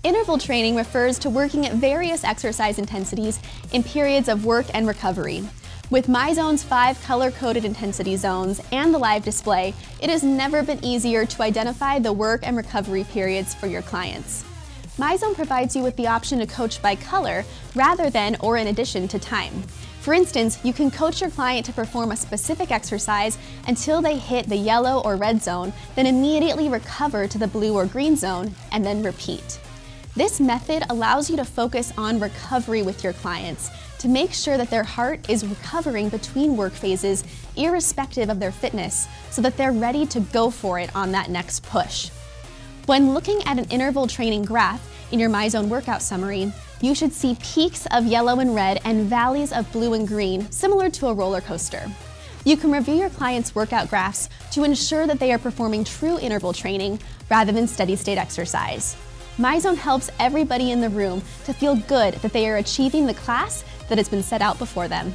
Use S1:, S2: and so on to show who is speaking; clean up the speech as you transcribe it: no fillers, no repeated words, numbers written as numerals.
S1: Interval training refers to working at various exercise intensities in periods of work and recovery. With Myzone's 5 color-coded intensity zones and the live display, it has never been easier to identify the work and recovery periods for your clients. Myzone provides you with the option to coach by color rather than or in addition to time. For instance, you can coach your client to perform a specific exercise until they hit the yellow or red zone, then immediately recover to the blue or green zone, and then repeat. This method allows you to focus on recovery with your clients to make sure that their heart is recovering between work phases, irrespective of their fitness, so that they're ready to go for it on that next push. When looking at an interval training graph in your Myzone workout summary, you should see peaks of yellow and red and valleys of blue and green, similar to a roller coaster. You can review your clients' workout graphs to ensure that they are performing true interval training rather than steady-state exercise. Myzone helps everybody in the room to feel good that they are achieving the class that has been set out before them.